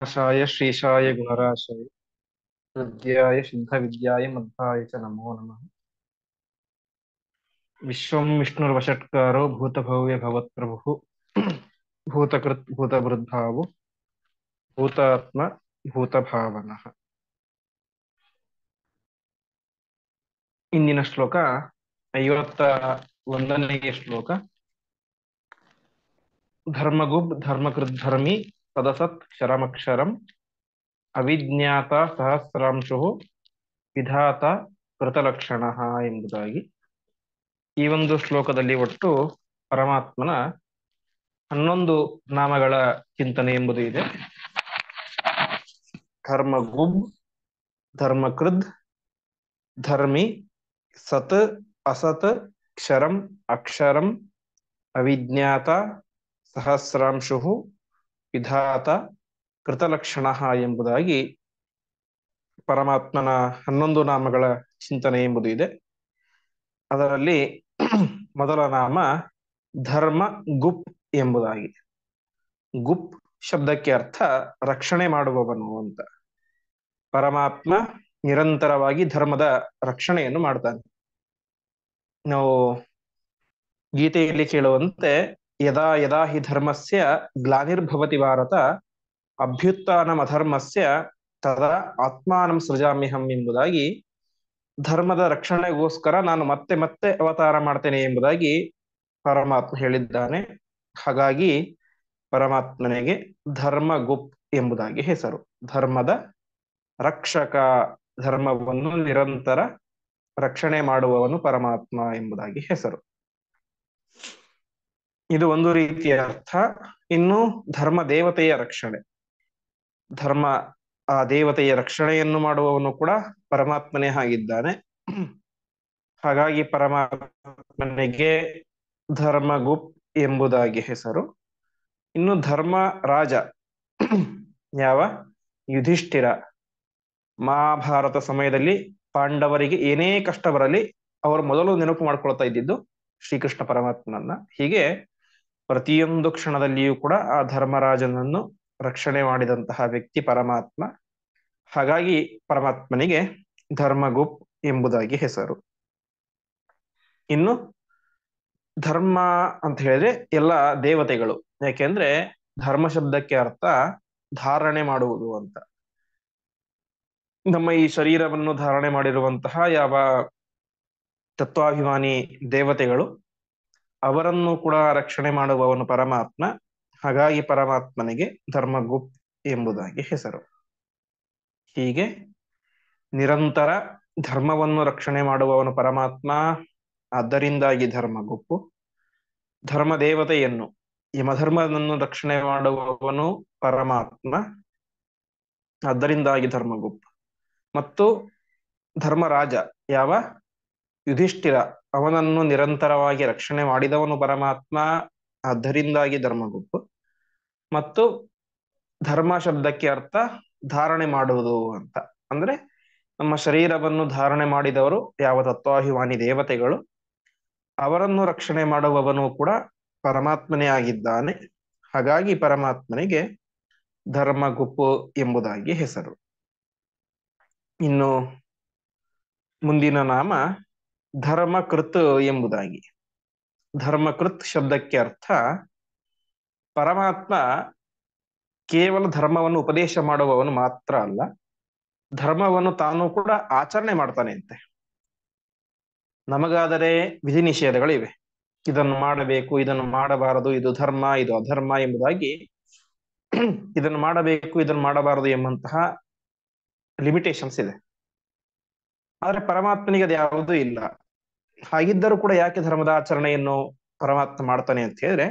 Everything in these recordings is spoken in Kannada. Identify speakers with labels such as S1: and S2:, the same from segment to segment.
S1: आशाय श्रीशाय गुणराशाय हृद्याय सिद्धविद्याय मध्वाय च नमो नमः। विश्वं विष्णुर्वषट्कारो भूतभव्य भवत्प्रभुः भूतकृत् भूतभृद्भावो भूतात्ಮ ಭೂತಭಾವನಃ. ಇಂದಿನ ಶ್ಲೋಕ 51ನೇ ಶ್ಲೋಕ. ಧರ್ಮಗುಬ್ ಧರ್ಮಕೃದ್ಧರ್ಮಿ ಸದಸತ್ ಕ್ಷರಮಕ್ಷರಂ ಅವಿಜ್ಞಾತ ಸಹಸ್ರಾಂಶು ವಿಧಾತ ಕೃತಲಕ್ಷಣ ಎಂಬುದಾಗಿ. ಈ ಒಂದು ಶ್ಲೋಕದಲ್ಲಿ ಒಟ್ಟು ಪರಮಾತ್ಮನ 11 ನಾಮಗಳ ಚಿಂತನೆ ಎಂಬುದು ಇದೆ. ಧರ್ಮಗುಬ್, ಧರ್ಮಕೃದ್, ಧರ್ಮಿ, ಸತ್, ಅಸತ್, ಕ್ಷರಂ, ಅಕ್ಷರಂ, ಅವಿಜ್ಞಾತ, ಸಹಸ್ರಾಂಶು, ವಿಧಾತ, ಕೃತಲಕ್ಷಣ ಎಂಬುದಾಗಿ ಪರಮಾತ್ಮನ 11 ನಾಮಗಳ ಚಿಂತನೆ ಎಂಬುದು ಇದೆ. ಅದರಲ್ಲಿ ಮೊದಲ ನಾಮ ಧರ್ಮ ಗುಪ್ ಎಂಬುದಾಗಿ. ಗುಪ್ ಶಬ್ದಕ್ಕೆ ಅರ್ಥ ರಕ್ಷಣೆ ಮಾಡುವವನು ಅಂತ. ಪರಮಾತ್ಮ ನಿರಂತರವಾಗಿ ಧರ್ಮದ ರಕ್ಷಣೆಯನ್ನು ಮಾಡ್ತಾನೆ. ನಾವು ಗೀತೆಯಲ್ಲಿ ಕೇಳುವಂತೆ ಯದಾ ಯದಾ ಹಿ ಧರ್ಮಸ್ಯ ಗ್ಲಾನಿರ್ಭವತಿ ಭಾರತ ಅಭ್ಯುತ್ಥಾನಂ ಅಧರ್ಮಸ್ಯ ತದಾ ಆತ್ಮಾನಂ ಸೃಜಾಮ್ಯಹಂ ಎಂಬುದಾಗಿ, ಧರ್ಮದ ರಕ್ಷಣೆಗೋಸ್ಕರ ನಾನು ಮತ್ತೆ ಮತ್ತೆ ಅವತಾರ ಮಾಡ್ತೇನೆ ಎಂಬುದಾಗಿ ಪರಮಾತ್ಮ ಹೇಳಿದ್ದಾನೆ. ಹಾಗಾಗಿ ಪರಮಾತ್ಮನಿಗೆ ಧರ್ಮಗುಪ್ ಎಂಬುದಾಗಿ ಹೆಸರು. ಧರ್ಮದ ರಕ್ಷಕ, ಧರ್ಮವನ್ನು ನಿರಂತರ ರಕ್ಷಣೆ ಮಾಡುವವನು ಪರಮಾತ್ಮ ಎಂಬುದಾಗಿ ಹೆಸರು. ಇದು ಒಂದು ರೀತಿಯ ಅರ್ಥ. ಇನ್ನು ಧರ್ಮ ದೇವತೆಯ ರಕ್ಷಣೆ, ಧರ್ಮ ಆ ದೇವತೆಯ ರಕ್ಷಣೆಯನ್ನು ಮಾಡುವವನು ಕೂಡ ಪರಮಾತ್ಮನೇ ಆಗಿದ್ದಾನೆ. ಹಾಗಾಗಿ ಪರಮಾತ್ಮನಿಗೆ ಧರ್ಮಗುಪ್ ಎಂಬುದಾಗಿ ಹೆಸರು. ಇನ್ನು ಧರ್ಮ ರಾಜ ಯಾವ? ಯುಧಿಷ್ಠಿರ. ಮಹಾಭಾರತ ಸಮಯದಲ್ಲಿ ಪಾಂಡವರಿಗೆ ಏನೇ ಕಷ್ಟ ಬರಲಿ ಅವರು ಮೊದಲು ನೆನಪು ಮಾಡ್ಕೊಳ್ತಾ ಇದ್ದಿದ್ದು ಶ್ರೀಕೃಷ್ಣ ಪರಮಾತ್ಮನನ್ನ. ಹೀಗೆ ಪ್ರತಿಯೊಂದು ಕ್ಷಣದಲ್ಲಿಯೂ ಕೂಡ ಆ ಧರ್ಮರಾಜನನ್ನು ರಕ್ಷಣೆ ಮಾಡಿದಂತಹ ವ್ಯಕ್ತಿ ಪರಮಾತ್ಮ. ಹಾಗಾಗಿ ಪರಮಾತ್ಮನಿಗೆ ಧರ್ಮಗುಪ್ ಎಂಬುದಾಗಿ ಹೆಸರು. ಇನ್ನು ಧರ್ಮ ಅಂತ ಹೇಳಿದ್ರೆ ಎಲ್ಲ ದೇವತೆಗಳು. ಯಾಕೆಂದ್ರೆ ಧರ್ಮ ಶಬ್ದಕ್ಕೆ ಅರ್ಥ ಧಾರಣೆ ಮಾಡುವುದು ಅಂತ. ನಮ್ಮ ಈ ಶರೀರವನ್ನು ಧಾರಣೆ ಮಾಡಿರುವಂತಹ ಯಾವ ತತ್ವಾಭಿಮಾನಿ ದೇವತೆಗಳು, ಅವರನ್ನು ಕೂಡ ರಕ್ಷಣೆ ಮಾಡುವವನು ಪರಮಾತ್ಮ. ಹಾಗಾಗಿ ಪರಮಾತ್ಮನಿಗೆ ಧರ್ಮಗುಪ್ ಎಂಬುದಾಗಿ ಹೆಸರು. ಹೀಗೆ ನಿರಂತರ ಧರ್ಮವನ್ನು ರಕ್ಷಣೆ ಮಾಡುವವನು ಪರಮಾತ್ಮ, ಆದ್ದರಿಂದಾಗಿ ಧರ್ಮಗುಪ್ಪು. ಧರ್ಮ ದೇವತೆಯನ್ನು, ಯಮಧರ್ಮವನ್ನು ರಕ್ಷಣೆ ಮಾಡುವವನು ಪರಮಾತ್ಮ, ಆದ್ದರಿಂದಾಗಿ ಧರ್ಮಗುಪ್. ಮತ್ತು ಧರ್ಮರಾಜ ಯಾವ? ಯುಧಿಷ್ಠಿರ, ಅವನನ್ನು ನಿರಂತರವಾಗಿ ರಕ್ಷಣೆ ಮಾಡಿದವನು ಪರಮಾತ್ಮ, ಆದ್ದರಿಂದಾಗಿ ಧರ್ಮಗುಪ್. ಮತ್ತು ಧರ್ಮ ಶಬ್ದಕ್ಕೆ ಅರ್ಥ ಧಾರಣೆ ಮಾಡುವುದು ಅಂತ. ಅಂದ್ರೆ ನಮ್ಮ ಶರೀರವನ್ನು ಧಾರಣೆ ಮಾಡಿದವರು ಯಾವ ತತ್ವಾಭಿಮಾನಿ ದೇವತೆಗಳು, ಅವರನ್ನು ರಕ್ಷಣೆ ಮಾಡುವವನು ಕೂಡ ಪರಮಾತ್ಮನೇ ಆಗಿದ್ದಾನೆ. ಹಾಗಾಗಿ ಪರಮಾತ್ಮನಿಗೆ ಧರ್ಮಗುಪ್ಪು ಎಂಬುದಾಗಿ ಹೆಸರು. ಇನ್ನು ಮುಂದಿನ ನಾಮ ಧರ್ಮಕೃತ್ ಎಂಬುದಾಗಿ. ಧರ್ಮಕೃತ್ ಶಬ್ದಕ್ಕೆ ಅರ್ಥ ಪರಮಾತ್ಮ ಕೇವಲ ಧರ್ಮವನ್ನು ಉಪದೇಶ ಮಾಡುವವನು ಮಾತ್ರ ಅಲ್ಲ, ಧರ್ಮವನ್ನು ತಾನು ಕೂಡ ಆಚರಣೆ ಮಾಡ್ತಾನೆ ಅಂತೆ. ನಮಗಾದರೆ ವಿಧಿ ನಿಷೇಧಗಳಿವೆ. ಇದನ್ನು ಮಾಡಬೇಕು, ಇದನ್ನು ಮಾಡಬಾರದು, ಇದು ಧರ್ಮ, ಇದು ಅಧರ್ಮ ಎಂಬುದಾಗಿ ಇದನ್ನು ಮಾಡಬೇಕು, ಇದನ್ನು ಮಾಡಬಾರದು ಎಂಬಂತಹ ಲಿಮಿಟೇಷನ್ಸ್ ಇದೆ. ಆದ್ರೆ ಪರಮಾತ್ಮನಿಗೆ ಅದು ಯಾವುದೂ ಇಲ್ಲ. ಹಾಗಿದ್ದರೂ ಕೂಡ ಯಾಕೆ ಧರ್ಮದ ಆಚರಣೆಯನ್ನು ಪರಮಾತ್ಮ ಮಾಡ್ತಾನೆ ಅಂತ ಹೇಳಿದ್ರೆ,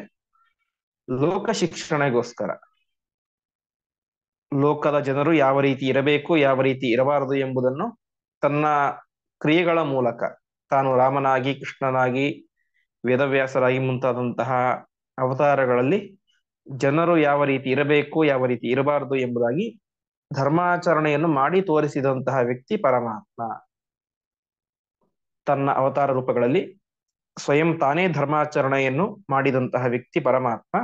S1: ಲೋಕ ಶಿಕ್ಷಣೆಗೋಸ್ಕರ. ಲೋಕದ ಜನರು ಯಾವ ರೀತಿ ಇರಬೇಕು, ಯಾವ ರೀತಿ ಇರಬಾರದು ಎಂಬುದನ್ನು ತನ್ನ ಕ್ರಿಯೆಗಳ ಮೂಲಕ, ತಾನು ರಾಮನಾಗಿ, ಕೃಷ್ಣನಾಗಿ, ವೇದವ್ಯಾಸರಾಗಿ ಮುಂತಾದಂತಹ ಅವತಾರಗಳಲ್ಲಿ ಜನರು ಯಾವ ರೀತಿ ಇರಬೇಕು, ಯಾವ ರೀತಿ ಇರಬಾರದು ಎಂಬುದಾಗಿ ಧರ್ಮಾಚರಣೆಯನ್ನು ಮಾಡಿ ತೋರಿಸಿದಂತಹ ವ್ಯಕ್ತಿ ಪರಮಾತ್ಮ. ತನ್ನ ಅವತಾರ ರೂಪಗಳಲ್ಲಿ ಸ್ವಯಂ ತಾನೇ ಧರ್ಮಾಚರಣೆಯನ್ನು ಮಾಡಿದಂತಹ ವ್ಯಕ್ತಿ ಪರಮಾತ್ಮ.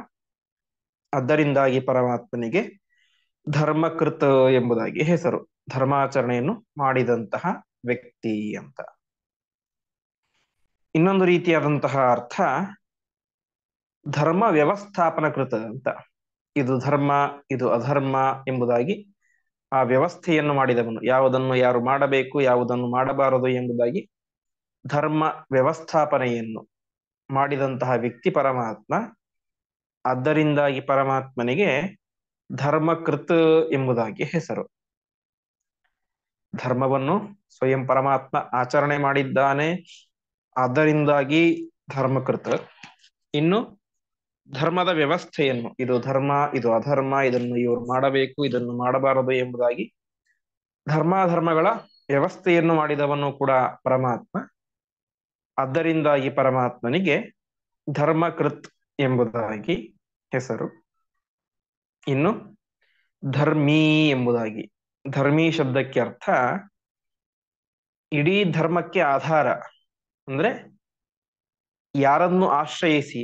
S1: ಆದ್ದರಿಂದಾಗಿ ಪರಮಾತ್ಮನಿಗೆ ಧರ್ಮಕೃತ್ ಎಂಬುದಾಗಿ ಹೆಸರು. ಧರ್ಮಾಚರಣೆಯನ್ನು ಮಾಡಿದಂತಹ ವ್ಯಕ್ತಿ ಅಂತ. ಇನ್ನೊಂದು ರೀತಿಯಾದಂತಹ ಅರ್ಥ ಧರ್ಮ ವ್ಯವಸ್ಥಾಪನ ಕೃತ ಅಂತ. ಇದು ಧರ್ಮ, ಇದು ಅಧರ್ಮ ಎಂಬುದಾಗಿ ಆ ವ್ಯವಸ್ಥೆಯನ್ನು ಮಾಡಿದವನು, ಯಾವುದನ್ನು ಯಾರು ಮಾಡಬೇಕು, ಯಾವುದನ್ನು ಮಾಡಬಾರದು ಎಂಬುದಾಗಿ ಧರ್ಮ ವ್ಯವಸ್ಥಾಪನೆಯನ್ನು ಮಾಡಿದಂತಹ ವ್ಯಕ್ತಿ ಪರಮಾತ್ಮ. ಆದ್ದರಿಂದಾಗಿ ಪರಮಾತ್ಮನಿಗೆ ಧರ್ಮಕೃತ್ ಎಂಬುದಾಗಿ ಹೆಸರು. ಧರ್ಮವನ್ನು ಸ್ವಯಂ ಪರಮಾತ್ಮ ಆಚರಣೆ ಮಾಡಿದ್ದಾನೆ, ಆದ್ದರಿಂದಾಗಿ ಧರ್ಮಕೃತ. ಇನ್ನು ಧರ್ಮದ ವ್ಯವಸ್ಥೆಯನ್ನು, ಇದು ಧರ್ಮ, ಇದು ಅಧರ್ಮ, ಇದನ್ನು ಇವರು ಮಾಡಬೇಕು, ಇದನ್ನು ಮಾಡಬಾರದು ಎಂಬುದಾಗಿ ಧರ್ಮಾಧರ್ಮಗಳ ವ್ಯವಸ್ಥೆಯನ್ನು ಮಾಡಿದವನು ಕೂಡ ಪರಮಾತ್ಮ. ಆದ್ದರಿಂದಾಗಿ ಪರಮಾತ್ಮನಿಗೆ ಧರ್ಮಕೃತ್ ಎಂಬುದಾಗಿ ಹೆಸರು. ಇನ್ನು ಧರ್ಮೀ ಎಂಬುದಾಗಿ, ಧರ್ಮೀ ಶಬ್ದಕ್ಕೆ ಅರ್ಥ ಇಡೀ ಧರ್ಮಕ್ಕೆ ಆಧಾರ. ಅಂದ್ರೆ ಯಾರನ್ನು ಆಶ್ರಯಿಸಿ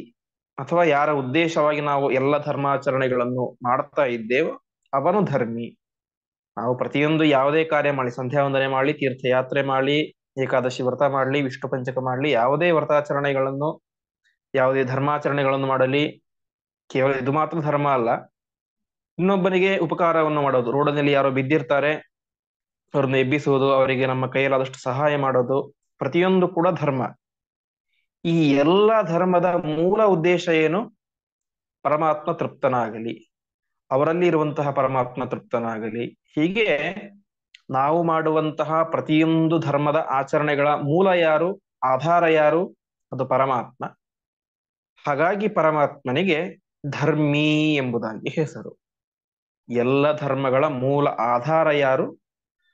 S1: ಅಥವಾ ಯಾರ ಉದ್ದೇಶವಾಗಿ ನಾವು ಎಲ್ಲ ಧರ್ಮಾಚರಣೆಗಳನ್ನು ಮಾಡ್ತಾ ಇದ್ದೇವೋ ಅವನು ಧರ್ಮಿ. ನಾವು ಪ್ರತಿಯೊಂದು ಯಾವುದೇ ಕಾರ್ಯ ಮಾಡಲಿ, ಸಂಧ್ಯಾ ವಂದನೆ ಮಾಡಲಿ, ತೀರ್ಥಯಾತ್ರೆ ಮಾಡಲಿ, ಏಕಾದಶಿ ವ್ರತ ಮಾಡಲಿ, ವಿಷ್ಣು ಪಂಚಕ ಮಾಡಲಿ, ಯಾವುದೇ ವ್ರತಾಚರಣೆಗಳನ್ನು, ಯಾವುದೇ ಧರ್ಮಾಚರಣೆಗಳನ್ನು ಮಾಡಲಿ, ಕೇವಲ ಇದು ಮಾತ್ರ ಧರ್ಮ ಅಲ್ಲ, ಇನ್ನೊಬ್ಬನಿಗೆ ಉಪಕಾರವನ್ನು ಮಾಡೋದು. ರೋಡಿನಲ್ಲಿ ಯಾರೋ ಬಿದ್ದಿರ್ತಾರೆ, ಅವ್ರನ್ನ ಎಬ್ಬಿಸುವುದು, ಅವರಿಗೆ ನಮ್ಮ ಕೈಯಲ್ಲಾದಷ್ಟು ಸಹಾಯ ಮಾಡೋದು, ಪ್ರತಿಯೊಂದು ಕೂಡ ಧರ್ಮ. ಈ ಎಲ್ಲ ಧರ್ಮದ ಮೂಲ ಉದ್ದೇಶ ಏನು? ಪರಮಾತ್ಮ ತೃಪ್ತನಾಗಲಿ, ಅವರಲ್ಲಿ ಇರುವಂತಹ ಪರಮಾತ್ಮ ತೃಪ್ತನಾಗಲಿ. ಹೀಗೆ ನಾವು ಮಾಡುವಂತಹ ಪ್ರತಿಯೊಂದು ಧರ್ಮದ ಆಚರಣೆಗಳ ಮೂಲ ಯಾರು, ಆಧಾರ ಯಾರು? ಅದು ಪರಮಾತ್ಮ. ಹಾಗಾಗಿ ಪರಮಾತ್ಮನಿಗೆ ಧರ್ಮೀ ಎಂಬುದಾಗಿ ಹೆಸರು. ಎಲ್ಲ ಧರ್ಮಗಳ ಮೂಲ ಆಧಾರ ಯಾರು?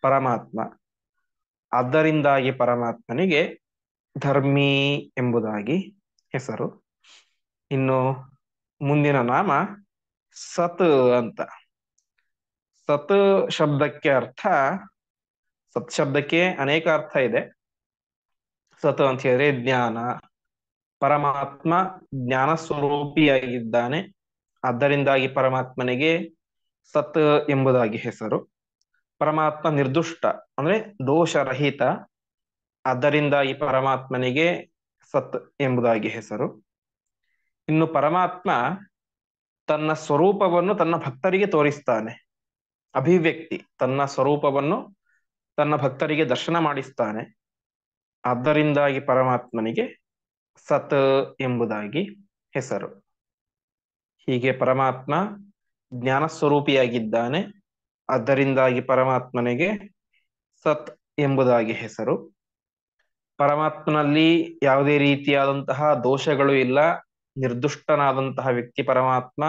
S1: ಪರಮಾತ್ಮ. ಆದ್ದರಿಂದಾಗಿ ಪರಮಾತ್ಮನಿಗೆ ಧರ್ಮೀ ಎಂಬುದಾಗಿ ಹೆಸರು. ಇನ್ನು ಮುಂದಿನ ನಾಮ ಸತ್ ಅಂತ. ಸತ್ ಶಬ್ದಕ್ಕೆ ಅರ್ಥ, ಸತ್ ಶಬ್ದಕ್ಕೆ ಅನೇಕ ಅರ್ಥ ಇದೆ. ಸತ್ ಅಂತ ಹೇಳಿದ್ರೆ ಜ್ಞಾನ. ಪರಮಾತ್ಮ ಜ್ಞಾನ ಸ್ವರೂಪಿಯಾಗಿದ್ದಾನೆ, ಆದ್ದರಿಂದಾಗಿ ಪರಮಾತ್ಮನಿಗೆ ಸತ್ ಎಂಬುದಾಗಿ ಹೆಸರು. ಪರಮಾತ್ಮ ನಿರ್ದುಷ್ಟ ಅಂದ್ರೆ ದೋಷರಹಿತ, ಆದ್ದರಿಂದಾಗಿ ಪರಮಾತ್ಮನಿಗೆ ಸತ್ ಎಂಬುದಾಗಿ ಹೆಸರು. ಇನ್ನು ಪರಮಾತ್ಮ ತನ್ನ ಸ್ವರೂಪವನ್ನು ತನ್ನ ಭಕ್ತರಿಗೆ ತೋರಿಸ್ತಾನೆ. ಅಭಿವ್ಯಕ್ತಿ, ತನ್ನ ಸ್ವರೂಪವನ್ನು ತನ್ನ ಭಕ್ತರಿಗೆ ದರ್ಶನ ಮಾಡಿಸ್ತಾನೆ, ಆದ್ದರಿಂದಾಗಿ ಪರಮಾತ್ಮನಿಗೆ ಸತ್ ಎಂಬುದಾಗಿ ಹೆಸರು. ಹೀಗೆ ಪರಮಾತ್ಮ ಜ್ಞಾನ ಸ್ವರೂಪಿಯಾಗಿದ್ದಾನೆ, ಆದ್ದರಿಂದಾಗಿ ಪರಮಾತ್ಮನಿಗೆ ಸತ್ ಎಂಬುದಾಗಿ ಹೆಸರು. ಪರಮಾತ್ಮನಲ್ಲಿ ಯಾವುದೇ ರೀತಿಯಾದಂತಹ ದೋಷಗಳು ಇಲ್ಲ, ನಿರ್ದುಷ್ಟನಾದಂತಹ ವ್ಯಕ್ತಿ ಪರಮಾತ್ಮ,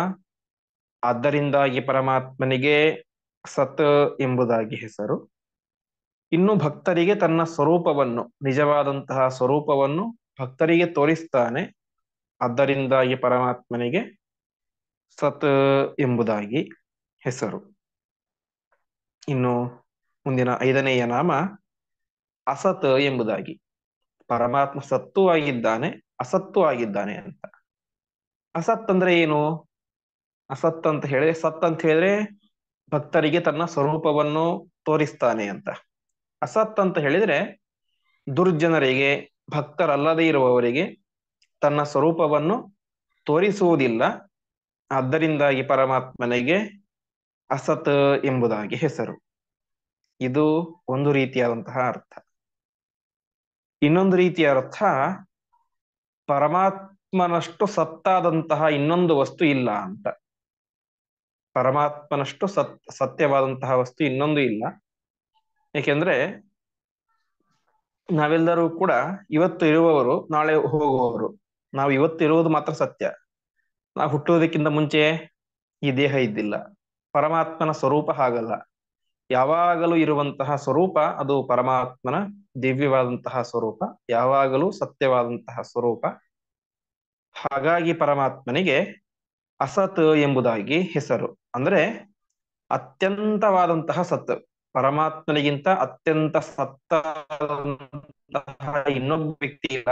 S1: ಆದ್ದರಿಂದಾಗಿ ಪರಮಾತ್ಮನಿಗೆ ಸತ್ ಎಂಬುದಾಗಿ ಹೆಸರು. ಇನ್ನು ಭಕ್ತರಿಗೆ ತನ್ನ ಸ್ವರೂಪವನ್ನು, ನಿಜವಾದಂತಹ ಸ್ವರೂಪವನ್ನು ಭಕ್ತರಿಗೆ ತೋರಿಸ್ತಾನೆ, ಆದ್ದರಿಂದಾಗಿ ಪರಮಾತ್ಮನಿಗೆ ಸತ್ ಎಂಬುದಾಗಿ ಹೆಸರು. ಇನ್ನು ಮುಂದಿನ ಐದನೆಯ ನಾಮ ಅಸತ್ ಎಂಬುದಾಗಿ. ಪರಮಾತ್ಮ ಸತ್ತು ಆಗಿದ್ದಾನೆ, ಅಸತ್ತು ಆಗಿದ್ದಾನೆ ಅಂತ. ಅಸತ್ ಅಂದ್ರೆ ಏನು? ಅಸತ್ ಅಂತ ಹೇಳಿದ್ರೆ, ಸತ್ ಅಂತ ಹೇಳಿದ್ರೆ ಭಕ್ತರಿಗೆ ತನ್ನ ಸ್ವರೂಪವನ್ನು ತೋರಿಸ್ತಾನೆ ಅಂತ. ಅಸತ್ ಅಂತ ಹೇಳಿದ್ರೆ ದುರ್ಜನರಿಗೆ, ಭಕ್ತರಲ್ಲದೆ ಇರುವವರಿಗೆ ತನ್ನ ಸ್ವರೂಪವನ್ನು ತೋರಿಸುವುದಿಲ್ಲ, ಆದ್ದರಿಂದಾಗಿ ಪರಮಾತ್ಮನಿಗೆ ಅಸತ್ ಎಂಬುದಾಗಿ ಹೆಸರು. ಇದು ಒಂದು ರೀತಿಯಾದಂತಹ ಅರ್ಥ. ಇನ್ನೊಂದು ರೀತಿಯ ಅರ್ಥ, ಪರಮಾತ್ಮನಷ್ಟು ಸತ್ತಾದಂತಹ ಇನ್ನೊಂದು ವಸ್ತು ಇಲ್ಲ ಅಂತ. ಪರಮಾತ್ಮನಷ್ಟು ಸತ್ಯವಾದಂತಹ ವಸ್ತು ಇನ್ನೊಂದು ಇಲ್ಲ. ಏಕೆಂದ್ರೆ ನಾವೆಲ್ಲರೂ ಕೂಡ ಇವತ್ತು ಇರುವವರು, ನಾಳೆ ಹೋಗುವವರು. ನಾವು ಇವತ್ತು ಇರುವುದು ಮಾತ್ರ ಸತ್ಯ. ನಾವು ಹುಟ್ಟುವುದಕ್ಕಿಂತ ಮುಂಚೆ ಈ ದೇಹ ಇದ್ದಿಲ್ಲ. ಪರಮಾತ್ಮನ ಸ್ವರೂಪ ಹಾಗಲ್ಲ. ಯಾವಾಗಲೂ ಇರುವಂತಹ ಸ್ವರೂಪ ಅದು ಪರಮಾತ್ಮನ ದಿವ್ಯವಾದಂತಹ ಸ್ವರೂಪ, ಯಾವಾಗಲೂ ಸತ್ಯವಾದಂತಹ ಸ್ವರೂಪ. ಹಾಗಾಗಿ ಪರಮಾತ್ಮನಿಗೆ ಅಸತ್ ಎಂಬುದಾಗಿ ಹೆಸರು. ಅಂದ್ರೆ ಅತ್ಯಂತವಾದಂತಹ ಸತ್. ಪರಮಾತ್ಮನಿಗಿಂತ ಅತ್ಯಂತ ಸತ್ತಾದಂತಹ ಇನ್ನೊಬ್ಬ ವ್ಯಕ್ತಿ ಇಲ್ಲ.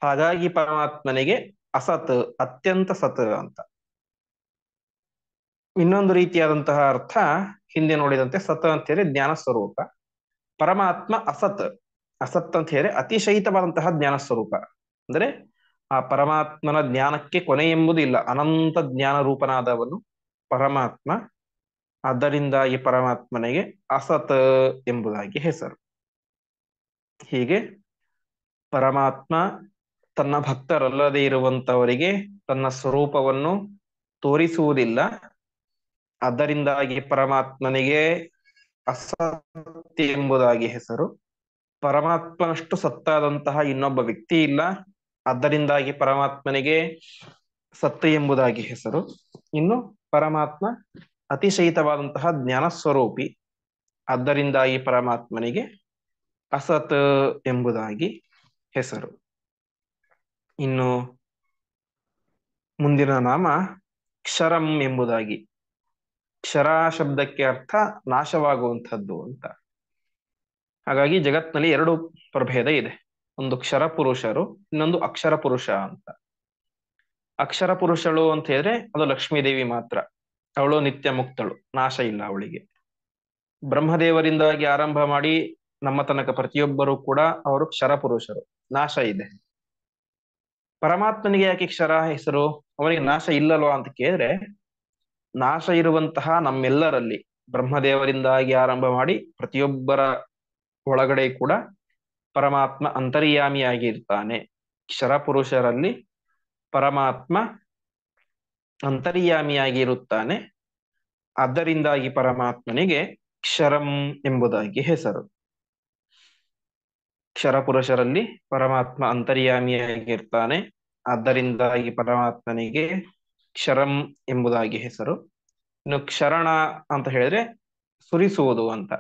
S1: ಹಾಗಾಗಿ ಪರಮಾತ್ಮನಿಗೆ ಅಸತ್, ಅತ್ಯಂತ ಸತ್ ಅಂತ. ಇನ್ನೊಂದು ರೀತಿಯಾದಂತಹ ಅರ್ಥ ಹಿಂದೆ ನೋಡಿದಂತೆ ಸತ್ ಅಂತ ಹೇಳಿ ಜ್ಞಾನ ಸ್ವರೂಪ, ಪರಮಾತ್ಮ ಅಸತ್. ಅಸತ್ ಅಂತ ಹೇಳಿ ಅತಿಶಯಿತವಾದಂತಹ ಜ್ಞಾನ ಸ್ವರೂಪ. ಅಂದ್ರೆ ಆ ಪರಮಾತ್ಮನ ಜ್ಞಾನಕ್ಕೆ ಕೊನೆ ಎಂಬುದು ಇಲ್ಲ, ಅನಂತ ಜ್ಞಾನ ರೂಪನಾದವನು ಪರಮಾತ್ಮ. ಆದ್ದರಿಂದ ಈ ಪರಮಾತ್ಮನಿಗೆ ಅಸತ್ ಎಂಬುದಾಗಿ ಹೆಸರು. ಹೀಗೆ ಪರಮಾತ್ಮ ತನ್ನ ಭಕ್ತರಲ್ಲದೆ ಇರುವಂತವರಿಗೆ ತನ್ನ ಸ್ವರೂಪವನ್ನು ತೋರಿಸುವುದಿಲ್ಲ. ಅದರಿಂದಾಗಿ ಪರಮಾತ್ಮನಿಗೆ ಅಸತ್ಯ ಎಂಬುದಾಗಿ ಹೆಸರು. ಪರಮಾತ್ಮನಷ್ಟು ಸತ್ತಾದಂತಹ ಇನ್ನೊಬ್ಬ ವ್ಯಕ್ತಿ ಇಲ್ಲ, ಅದರಿಂದಾಗಿ ಪರಮಾತ್ಮನಿಗೆ ಸತ್ತು ಎಂಬುದಾಗಿ ಹೆಸರು. ಇನ್ನು ಪರಮಾತ್ಮ ಅತಿಶಯಿತವಾದಂತಹ ಜ್ಞಾನ ಸ್ವರೂಪಿ, ಅದರಿಂದಾಗಿ ಪರಮಾತ್ಮನಿಗೆ ಅಸತ್ ಎಂಬುದಾಗಿ ಹೆಸರು. ಇನ್ನು ಮುಂದಿನ ನಾಮ ಕ್ಷರಂ ಎಂಬುದಾಗಿ. ಕ್ಷರ ಶಬ್ದಕ್ಕೆ ಅರ್ಥ ನಾಶವಾಗುವಂಥದ್ದು ಅಂತ. ಹಾಗಾಗಿ ಜಗತ್ನಲ್ಲಿ ಎರಡು ಪ್ರಭೇದ ಇದೆ, ಒಂದು ಕ್ಷರ ಪುರುಷರು, ಇನ್ನೊಂದು ಅಕ್ಷರ ಪುರುಷ ಅಂತ. ಅಕ್ಷರ ಪುರುಷಳು ಅಂತ ಹೇಳಿದ್ರೆ ಅದು ಲಕ್ಷ್ಮೀದೇವಿ ಮಾತ್ರ, ಅವಳು ನಿತ್ಯ ಮುಕ್ತಳು, ನಾಶ ಇಲ್ಲ ಅವಳಿಗೆ. ಬ್ರಹ್ಮದೇವರಿಂದಾಗಿ ಆರಂಭ ಮಾಡಿ ನಮ್ಮ ತನಕ ಪ್ರತಿಯೊಬ್ಬರು ಕೂಡ ಅವರು ಕ್ಷರ ಪುರುಷರು, ನಾಶ ಇದೆ. ಪರಮಾತ್ಮನಿಗೆ ಯಾಕೆ ಕ್ಷರ ಹೆಸರು, ಅವನಿಗೆ ನಾಶ ಇಲ್ಲಲ್ವಾ ಅಂತ ಕೇಳಿದ್ರೆ, ನಾಶ ಇರುವಂತಹ ನಮ್ಮೆಲ್ಲರಲ್ಲಿ ಬ್ರಹ್ಮದೇವರಿಂದಾಗಿ ಆರಂಭ ಮಾಡಿ ಪ್ರತಿಯೊಬ್ಬರ ಒಳಗಡೆ ಕೂಡ ಪರಮಾತ್ಮ ಅಂತರ್ಯಾಮಿಯಾಗಿ ಇರ್ತಾನೆ. ಕ್ಷರ ಪುರುಷರಲ್ಲಿ ಪರಮಾತ್ಮ ಅಂತರ್ಯಾಮಿಯಾಗಿ ಇರುತ್ತಾನೆ, ಅದರಿಂದಾಗಿ ಪರಮಾತ್ಮನಿಗೆ ಕ್ಷರಂ ಎಂಬುದಾಗಿ ಹೆಸರು. ಕ್ಷರ ಪುರುಷರಲ್ಲಿ ಪರಮಾತ್ಮ ಅಂತರ್ಯಾಮಿಯಾಗಿರ್ತಾನೆ, ಅದರಿಂದಾಗಿ ಪರಮಾತ್ಮನಿಗೆ ಕ್ಷರಂ ಎಂಬುದಾಗಿ ಹೆಸರು. ಇನ್ನು ಕ್ಷರಣ ಅಂತ ಹೇಳಿದ್ರೆ ಸುರಿಸುವುದು ಅಂತ.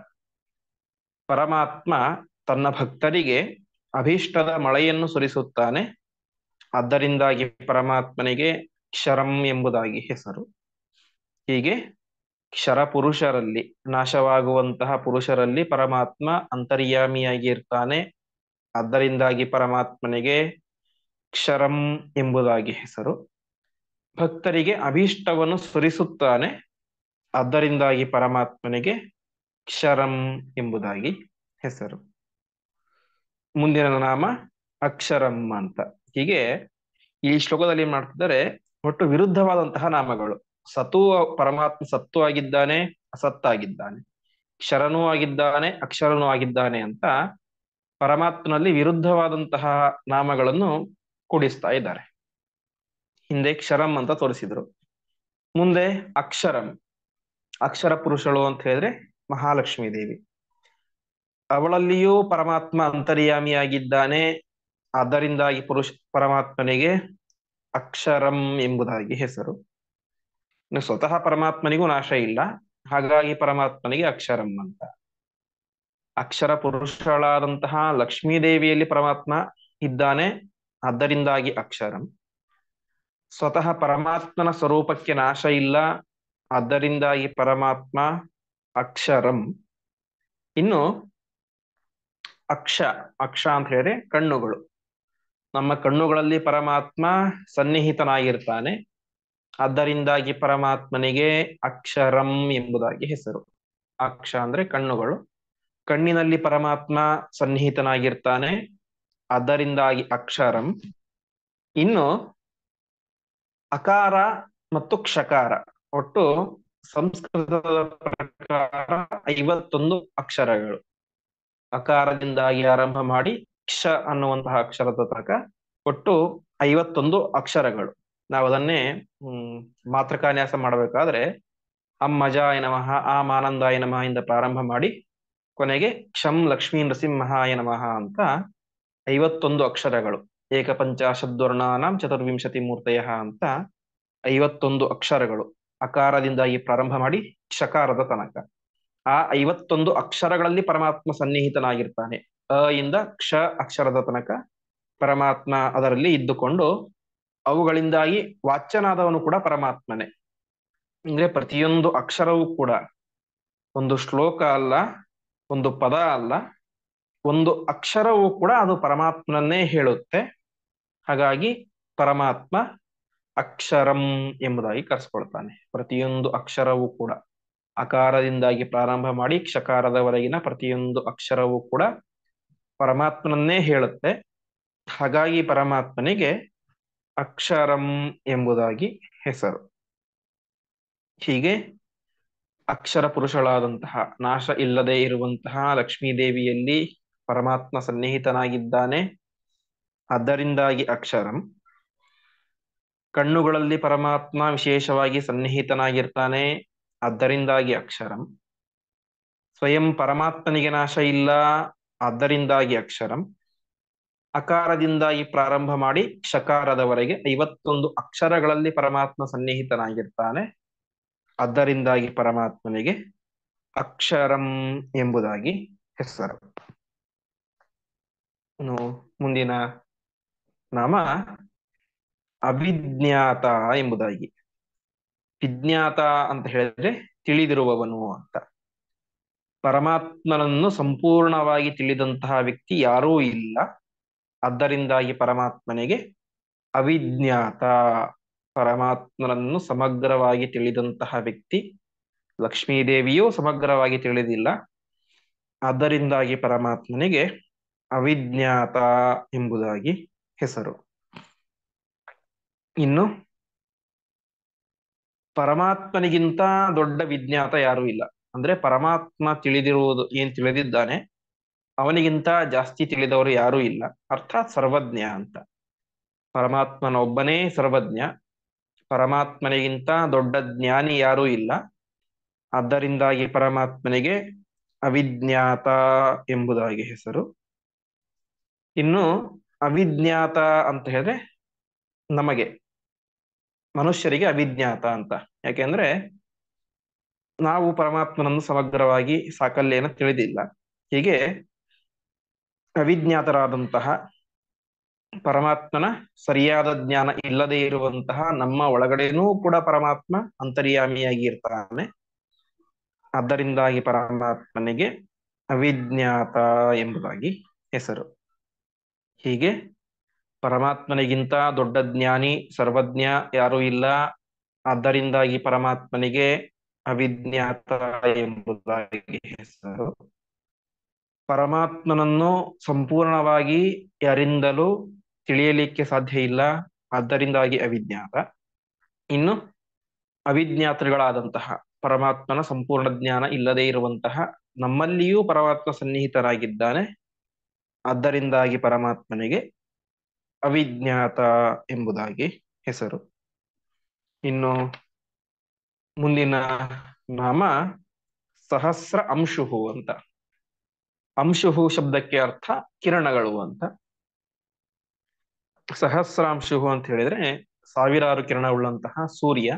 S1: ಪರಮಾತ್ಮ ತನ್ನ ಭಕ್ತರಿಗೆ ಅಭೀಷ್ಟದ ಮಳೆಯನ್ನು ಸುರಿಸುತ್ತಾನೆ, ಅದರಿಂದಾಗಿ ಪರಮಾತ್ಮನಿಗೆ ಕ್ಷರಂ ಎಂಬುದಾಗಿ ಹೆಸರು. ಹೀಗೆ ಕ್ಷರ ಪುರುಷರಲ್ಲಿ, ನಾಶವಾಗುವಂತಹ ಪುರುಷರಲ್ಲಿ ಪರಮಾತ್ಮ ಅಂತರ್ಯಾಮಿಯಾಗಿ ಇರ್ತಾನೆ, ಅದರಿಂದಾಗಿ ಪರಮಾತ್ಮನಿಗೆ ಕ್ಷರಂ ಎಂಬುದಾಗಿ ಹೆಸರು. ಭಕ್ತರಿಗೆ ಅಭೀಷ್ಟವನ್ನು ಸುರಿಸುತ್ತಾನೆ, ಅದರಿಂದಾಗಿ ಪರಮಾತ್ಮನಿಗೆ ಕ್ಷರಂ ಎಂಬುದಾಗಿ ಹೆಸರು. ಮುಂದಿನ ನಾಮ ಅಕ್ಷರಂ ಅಂತ. ಹೀಗೆ ಈ ಶ್ಲೋಕದಲ್ಲಿ ಏನ್ ಮಾಡ್ತಿದ್ದಾರೆ, ಒಟ್ಟು ವಿರುದ್ಧವಾದಂತಹ ನಾಮಗಳು. ಸತು ಪರಮಾತ್ಮ ಸತ್ತು ಆಗಿದ್ದಾನೆ, ಅಸತ್ತಾಗಿದ್ದಾನೆ, ಕ್ಷರನೂ ಆಗಿದ್ದಾನೆ, ಅಕ್ಷರನೂ ಆಗಿದ್ದಾನೆ ಅಂತ ಪರಮಾತ್ಮನಲ್ಲಿ ವಿರುದ್ಧವಾದಂತಹ ನಾಮಗಳನ್ನು ಕೂಡಿಸ್ತಾ ಇದ್ದಾರೆ. ಹಿಂದೆ ಕ್ಷರಂ ಅಂತ ತೋರಿಸಿದ್ರು, ಮುಂದೆ ಅಕ್ಷರಂ. ಅಕ್ಷರ ಪುರುಷಳು ಅಂತ ಹೇಳಿದ್ರೆ ಮಹಾಲಕ್ಷ್ಮೀ ದೇವಿ, ಅವಳಲ್ಲಿಯೂ ಪರಮಾತ್ಮ ಅಂತರ್ಯಾಮಿಯಾಗಿದ್ದಾನೆ, ಅದರಿಂದಾಗಿ ಪರಮಾತ್ಮನಿಗೆ ಅಕ್ಷರಂ ಎಂಬುದಾಗಿ ಹೆಸರು. ಇನ್ನು ಸ್ವತಃ ಪರಮಾತ್ಮನಿಗೂ ನಾಶ ಇಲ್ಲ, ಹಾಗಾಗಿ ಪರಮಾತ್ಮನಿಗೆ ಅಕ್ಷರಂ ಅಂತ. ಅಕ್ಷರ ಪುರುಷಳಾದಂತಹ ಲಕ್ಷ್ಮೀದೇವಿಯಲ್ಲಿ ಪರಮಾತ್ಮ ಇದ್ದಾನೆ, ಅದರಿಂದಾಗಿ ಅಕ್ಷರಂ. ಸ್ವತಃ ಪರಮಾತ್ಮನ ಸ್ವರೂಪಕ್ಕೆ ನಾಶ ಇಲ್ಲ, ಅದರಿಂದಾಗಿ ಪರಮಾತ್ಮ ಅಕ್ಷರಂ. ಇನ್ನು ಅಕ್ಷ. ಅಕ್ಷ ಅಂತ ಹೇಳಿದ್ರೆ ಕಣ್ಣುಗಳು. ನಮ್ಮ ಕಣ್ಣುಗಳಲ್ಲಿ ಪರಮಾತ್ಮ ಸನ್ನಿಹಿತನಾಗಿರ್ತಾನೆ, ಅದರಿಂದಾಗಿ ಪರಮಾತ್ಮನಿಗೆ ಅಕ್ಷರಂ ಎಂಬುದಾಗಿ ಹೆಸರು. ಅಕ್ಷ ಅಂದ್ರೆ ಕಣ್ಣುಗಳು, ಕಣ್ಣಿನಲ್ಲಿ ಪರಮಾತ್ಮ ಸನ್ನಿಹಿತನಾಗಿರ್ತಾನೆ, ಅದರಿಂದಾಗಿ ಅಕ್ಷರಂ. ಇನ್ನು ಅಕಾರ ಮತ್ತು ಕ್ಷಕಾರ, ಒಟ್ಟು ಸಂಸ್ಕೃತದ ಪ್ರಕಾರ 51 ಅಕ್ಷರಗಳು. ಅಕಾರದಿಂದಾಗಿ ಆರಂಭ ಮಾಡಿ ಕ್ಷ ಅನ್ನುವಂತಹ ಅಕ್ಷರದ ತನಕ ಒಟ್ಟು 51 ಅಕ್ಷರಗಳು. ನಾವು ಅದನ್ನೇ ಮಾತೃಕಾನ್ಯಾಸ ಮಾಡಬೇಕಾದ್ರೆ ಅಮ್ಮಜಾಯ ನಮಃ, ಆ ಮಾನಂದಾಯ ನಮಃ ಇಂದ ಪ್ರಾರಂಭ ಮಾಡಿ ಕೊನೆಗೆ ಕ್ಷಂ ಲಕ್ಷ್ಮೀ ನೃಸಿಂಹಾಯ ನಮಃ ಅಂತ 51 ಅಕ್ಷರಗಳು. ಏಕಪಂಚಾಶದ್ವರ್ಣಾನಾಂ ಚತುರ್ವಿಂಶತಿ ಮೂರ್ತಯ ಅಂತ 51 ಅಕ್ಷರಗಳು ಅಕಾರದಿಂದಾಗಿ ಪ್ರಾರಂಭ ಮಾಡಿ ಕ್ಷಕಾರದ ತನಕ. ಆ 51 ಅಕ್ಷರಗಳಲ್ಲಿ ಪರಮಾತ್ಮ ಸನ್ನಿಹಿತನಾಗಿರ್ತಾನೆ. ಅ ಇಂದ ಕ್ಷ ಅಕ್ಷರದ ತನಕ ಪರಮಾತ್ಮ ಅದರಲ್ಲಿ ಇದ್ದುಕೊಂಡು ಅವುಗಳಿಂದಾಗಿ ವಾಚ್ಯನಾದವನು ಕೂಡ ಪರಮಾತ್ಮನೇ. ಅಂದ್ರೆ ಪ್ರತಿಯೊಂದು ಅಕ್ಷರವೂ ಕೂಡ ಒಂದು ಶ್ಲೋಕ ಅಲ್ಲ, ಒಂದು ಪದ ಅಲ್ಲ, ಒಂದು ಅಕ್ಷರವೂ ಕೂಡ ಅದು ಪರಮಾತ್ಮನನ್ನೇ ಹೇಳುತ್ತೆ. ಹಾಗಾಗಿ ಪರಮಾತ್ಮ ಅಕ್ಷರಂ ಎಂಬುದಾಗಿ ಕರೆಸ್ಕೊಳ್ತಾನೆ. ಪ್ರತಿಯೊಂದು ಅಕ್ಷರವೂ ಕೂಡ ಅಕಾರದಿಂದಾಗಿ ಪ್ರಾರಂಭ ಮಾಡಿ ಕ್ಷಕಾರದವರೆಗಿನ ಪ್ರತಿಯೊಂದು ಅಕ್ಷರವೂ ಕೂಡ ಪರಮಾತ್ಮನನ್ನೇ ಹೇಳುತ್ತೆ. ಹಾಗಾಗಿ ಪರಮಾತ್ಮನಿಗೆ ಅಕ್ಷರಂ ಎಂಬುದಾಗಿ ಹೆಸರು. ಹೀಗೆ ಅಕ್ಷರ ಪುರುಷಳಾದಂತಹ, ನಾಶ ಇಲ್ಲದೆ ಇರುವಂತಹ ಲಕ್ಷ್ಮೀದೇವಿಯಲ್ಲಿ ಪರಮಾತ್ಮ ಸನ್ನಿಹಿತನಾಗಿದ್ದಾನೆ. ಅದರಿಂದಾಗಿ ಅಕ್ಷರಂ. ಕಣ್ಣುಗಳಲ್ಲಿ ಪರಮಾತ್ಮ ವಿಶೇಷವಾಗಿ ಸನ್ನಿಹಿತನಾಗಿರ್ತಾನೆ. ಅದರಿಂದಾಗಿ ಅಕ್ಷರಂ. ಸ್ವಯಂ ಪರಮಾತ್ಮನಿಗೆ ನಾಶ ಇಲ್ಲ, ಅದರಿಂದಾಗಿ ಅಕ್ಷರಂ. ಅಕಾರದಿಂದಾಗಿ ಪ್ರಾರಂಭ ಮಾಡಿ ಕ್ಷಕಾರದವರೆಗೆ 51 ಅಕ್ಷರಗಳಲ್ಲಿ ಪರಮಾತ್ಮ ಸನ್ನಿಹಿತನಾಗಿರ್ತಾನೆ. ಅದರಿಂದಾಗಿ ಪರಮಾತ್ಮನಿಗೆ ಅಕ್ಷರಂ ಎಂಬುದಾಗಿ ಹೆಸರು. ಮುಂದಿನ ನಾಮ ಅವಿಜ್ಞಾತ ಎಂಬುದಾಗಿ. ವಿಜ್ಞಾತ ಅಂತ ಹೇಳಿದ್ರೆ ತಿಳಿದಿರುವವನು ಅಂತ. ಪರಮಾತ್ಮನನ್ನು ಸಂಪೂರ್ಣವಾಗಿ ತಿಳಿದಂತಹ ವ್ಯಕ್ತಿ ಯಾರೂ ಇಲ್ಲ. ಅದರಿಂದಾಗಿ ಪರಮಾತ್ಮನಿಗೆ ಅವಿಜ್ಞಾತ. ಪರಮಾತ್ಮನನ್ನು ಸಮಗ್ರವಾಗಿ ತಿಳಿದಂತಹ ವ್ಯಕ್ತಿ, ಲಕ್ಷ್ಮೀದೇವಿಯೂ ಸಮಗ್ರವಾಗಿ ತಿಳಿದಿಲ್ಲ. ಅದರಿಂದಾಗಿ ಪರಮಾತ್ಮನಿಗೆ ಅವಿಜ್ಞಾತ ಎಂಬುದಾಗಿ ಹೆಸರು. ಇನ್ನು ಪರಮಾತ್ಮನಿಗಿಂತ ದೊಡ್ಡ ವಿಜ್ಞಾತ ಯಾರೂ ಇಲ್ಲ. ಅಂದ್ರೆ ಪರಮಾತ್ಮ ಏನ್ ತಿಳಿದಿದ್ದಾನೆ ಅವನಿಗಿಂತ ಜಾಸ್ತಿ ತಿಳಿದವರು ಯಾರೂ ಇಲ್ಲ. ಅರ್ಥಾತ್ ಸರ್ವಜ್ಞ ಅಂತ. ಪರಮಾತ್ಮನ ಒಬ್ಬನೇ ಸರ್ವಜ್ಞ. ಪರಮಾತ್ಮನಿಗಿಂತ ದೊಡ್ಡ ಜ್ಞಾನಿ ಯಾರೂ ಇಲ್ಲ. ಅದರಿಂದಾಗಿ ಪರಮಾತ್ಮನಿಗೆ ಅವಿಜ್ಞಾತ ಎಂಬುದಾಗಿ ಹೆಸರು. ಇನ್ನು ಅವಿಜ್ಞಾತ ಅಂತ ಹೇಳಿದ್ರೆ ನಮಗೆ ಮನುಷ್ಯರಿಗೆ ಅವಿಜ್ಞಾತ ಅಂತ. ಯಾಕೆಂದ್ರೆ ನಾವು ಪರಮಾತ್ಮನನ್ನು ಸಮಗ್ರವಾಗಿ ಸಾಕಲ್ಯನ ತಿಳಿದಿಲ್ಲ. ಹೀಗೆ ಅವಿಜ್ಞಾತರಾದಂತಹ, ಪರಮಾತ್ಮನ ಸರಿಯಾದ ಜ್ಞಾನ ಇಲ್ಲದೆ ಇರುವಂತಹ ನಮ್ಮ ಒಳಗಡೆನೂ ಕೂಡ ಪರಮಾತ್ಮ ಅಂತರ್ಯಾಮಿಯಾಗಿ ಇರ್ತಾನೆ. ಅದರಿಂದಾಗಿ ಪರಮಾತ್ಮನಿಗೆ ಅವಿಜ್ಞಾತ ಎಂಬುದಾಗಿ ಹೆಸರು. ಹೀಗೆ ಪರಮಾತ್ಮನಿಗಿಂತ ದೊಡ್ಡ ಜ್ಞಾನಿ ಸರ್ವಜ್ಞ ಯಾರೂ ಇಲ್ಲ. ಅದರಿಂದಾಗಿ ಪರಮಾತ್ಮನಿಗೆ ಅವಿಜ್ಞಾತ ಎಂಬುದಾಗಿ ಹೆಸರು. ಪರಮಾತ್ಮನನ್ನು ಸಂಪೂರ್ಣವಾಗಿ ಯಾರಿಂದಲೂ ತಿಳಿಯಲಿಕ್ಕೆ ಸಾಧ್ಯ ಇಲ್ಲ. ಅದರಿಂದಾಗಿ ಅವಿಜ್ಞಾತ. ಇನ್ನು ಅವಿಜ್ಞಾತಗಳಾದಂತಹ, ಪರಮಾತ್ಮನ ಸಂಪೂರ್ಣ ಜ್ಞಾನ ಇಲ್ಲದೆ ಇರುವಂತಹ ನಮ್ಮಲ್ಲಿಯೂ ಪರಮಾತ್ಮ ಸನ್ನಿಹಿತನಾಗಿದ್ದಾನೆ. ಅದರಿಂದಾಗಿ ಪರಮಾತ್ಮನಿಗೆ ಅವಿಜ್ಞಾತ ಎಂಬುದಾಗಿ ಹೆಸರು. ಇನ್ನು ಮುಂದಿನ ನಾಮ ಸಹಸ್ರ ಅಂಶುಹು ಅಂತ. ಅಂಶುಹು ಶಬ್ದಕ್ಕೆ ಅರ್ಥ ಕಿರಣಗಳು ಅಂತ. ಸಹಸ್ರಾಂಶುಹು ಅಂತ ಹೇಳಿದ್ರೆ ಸಾವಿರಾರು ಕಿರಣವುಳ್ಳಂತಹ ಸೂರ್ಯ.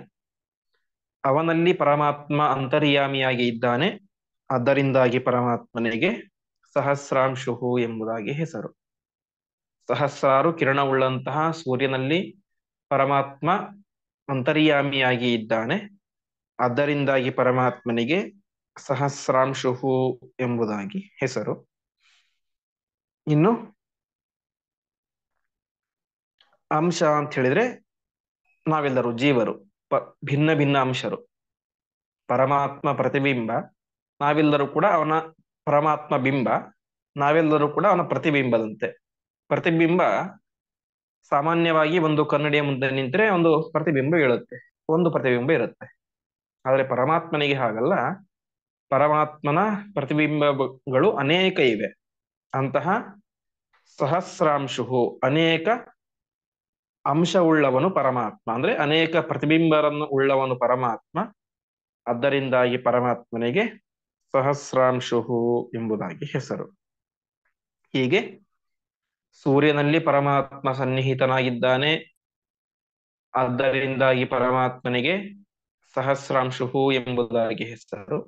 S1: ಅವನಲ್ಲಿ ಪರಮಾತ್ಮ ಅಂತರ್ಯಾಮಿಯಾಗಿ ಇದ್ದಾನೆ. ಅದರಿಂದಾಗಿ ಪರಮಾತ್ಮನಿಗೆ ಸಹಸ್ರಾಂಶುಹು ಎಂಬುದಾಗಿ ಹೆಸರು. ಸಹಸ್ರಾರು ಕಿರಣವುಳ್ಳಂತಹ ಸೂರ್ಯನಲ್ಲಿ ಪರಮಾತ್ಮ ಅಂತರ್ಯಾಮಿಯಾಗಿ ಇದ್ದಾನೆ. ಅದರಿಂದಾಗಿ ಪರಮಾತ್ಮನಿಗೆ ಸಹಸ್ರಾಂಶುಹು ಎಂಬುದಾಗಿ ಹೆಸರು. ಇನ್ನು ಅಂಶ ಅಂತ ಹೇಳಿದ್ರೆ ನಾವೆಲ್ಲರೂ ಜೀವರು, ಭಿನ್ನ ಭಿನ್ನ ಅಂಶರು. ಪರಮಾತ್ಮ ಪ್ರತಿಬಿಂಬ, ನಾವೆಲ್ಲರೂ ಕೂಡ ಅವನ ಪರಮಾತ್ಮ ಬಿಂಬ, ನಾವೆಲ್ಲರೂ ಕೂಡ ಅವನ ಪ್ರತಿಬಿಂಬದಂತೆ. ಪ್ರತಿಬಿಂಬ ಸಾಮಾನ್ಯವಾಗಿ ಒಂದು ಕನ್ನಡಿಯ ಮುಂದೆ ನಿಂತರೆ ಒಂದು ಪ್ರತಿಬಿಂಬ ಹೇಳುತ್ತೆ, ಒಂದು ಪ್ರತಿಬಿಂಬ ಇರುತ್ತೆ. ಆದರೆ ಪರಮಾತ್ಮನಿಗೆ ಹಾಗಲ್ಲ. ಪರಮಾತ್ಮನ ಪ್ರತಿಬಿಂಬಗಳು ಅನೇಕ ಇವೆ. ಅಂತಹ ಸಹಸ್ರಾಂಶುಹು, ಅನೇಕ ಅಂಶವುಳ್ಳವನು ಪರಮಾತ್ಮ. ಅಂದ್ರೆ ಅನೇಕ ಪ್ರತಿಬಿಂಬರನ್ನು ಉಳ್ಳವನು ಪರಮಾತ್ಮ. ಅದರಿಂದಾಗಿ ಪರಮಾತ್ಮನಿಗೆ ಸಹಸ್ರಾಂಶುಹು ಎಂಬುದಾಗಿ ಹೆಸರು. ಹೀಗೆ ಸೂರ್ಯನಲ್ಲಿ ಪರಮಾತ್ಮ ಸನ್ನಿಹಿತನಾಗಿದ್ದಾನೆ. ಅದರಿಂದಾಗಿ ಪರಮಾತ್ಮನಿಗೆ ಸಹಸ್ರಾಂಶುಹು ಎಂಬುದಾಗಿ ಹೆಸರು.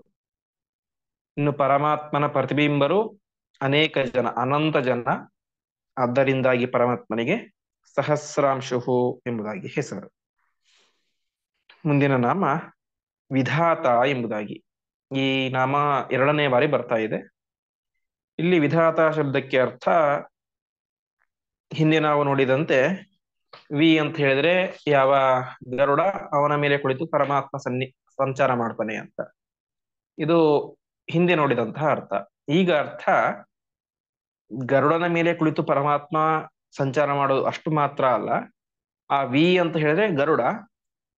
S1: ಇನ್ನು ಪರಮಾತ್ಮನ ಪ್ರತಿಬಿಂಬರು ಅನೇಕ ಜನ, ಅನಂತ ಜನ. ಅದರಿಂದಾಗಿ ಪರಮಾತ್ಮನಿಗೆ ಸಹಸ್ರಾಂಶುಹು ಎಂಬುದಾಗಿ ಹೆಸರು. ಮುಂದಿನ ನಾಮ ವಿಧಾತ ಎಂಬುದಾಗಿ. ಈ ನಾಮ 2ನೇ ಬಾರಿ ಬರ್ತಾ ಇದೆ. ಇಲ್ಲಿ ವಿಧಾತ ಶಬ್ದಕ್ಕೆ ಅರ್ಥ ಹಿಂದೆ ನಾವು ನೋಡಿದಂತೆ ವಿ ಅಂತ ಹೇಳಿದ್ರೆ ಯಾವ ಗರುಡ ಅವನ ಮೇಲೆ ಕುಳಿತು ಪರಮಾತ್ಮ ಸಂಚಾರ ಮಾಡ್ತಾನೆ ಅಂತ. ಇದು ಹಿಂದೆ ನೋಡಿದಂತಹ ಅರ್ಥ. ಈಗ ಅರ್ಥ, ಗರುಡನ ಮೇಲೆ ಕುಳಿತು ಪರಮಾತ್ಮ ಸಂಚಾರ ಮಾಡೋದು ಅಷ್ಟು ಮಾತ್ರ ಅಲ್ಲ, ಆ ವಿ ಅಂತ ಹೇಳಿದ್ರೆ ಗರುಡ,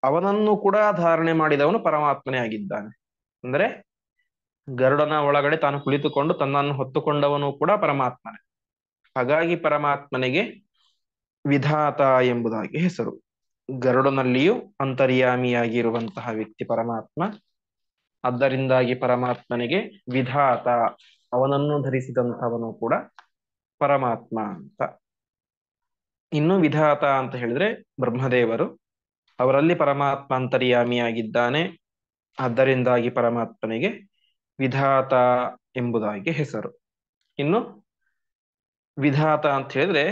S1: ಅವನನ್ನು ಕೂಡ ಧಾರಣೆ ಮಾಡಿದವನು ಪರಮಾತ್ಮನೇ ಆಗಿದ್ದಾನೆ. ಅಂದ್ರೆ ಗರುಡನ ಒಳಗಡೆ ತಾನು ಕುಳಿತುಕೊಂಡು ತನ್ನನ್ನು ಹೊತ್ತುಕೊಂಡವನು ಕೂಡ ಪರಮಾತ್ಮನೇ. ಹಾಗಾಗಿ ಪರಮಾತ್ಮನಿಗೆ ವಿಧಾತ ಎಂಬುದಾಗಿ ಹೆಸರು. ಗರುಡನಲ್ಲಿಯೂ ಅಂತರ್ಯಾಮಿಯಾಗಿರುವಂತಹ ವ್ಯಕ್ತಿ ಪರಮಾತ್ಮ. ಆದ್ದರಿಂದಾಗಿ ಪರಮಾತ್ಮನಿಗೆ ವಿಧಾತ, ಅವನನ್ನು ಧರಿಸಿದಂಥವನು ಕೂಡ ಪರಮಾತ್ಮ ಅಂತ. ಇನ್ನು ವಿಧಾತ ಅಂತ ಹೇಳಿದ್ರೆ ಬ್ರಹ್ಮದೇವರು, ಅವರಲ್ಲಿ ಪರಮಾತ್ಮ ಅಂತರ್ಯಾಮಿಯಾಗಿದ್ದಾನೆ. ಆದ್ದರಿಂದಾಗಿ ಪರಮಾತ್ಮನಿಗೆ ವಿಧಾತ ಎಂಬುದಾಗಿ ಹೆಸರು. ಇನ್ನು ವಿಧಾತ ಅಂತ ಹೇಳಿದ್ರೆ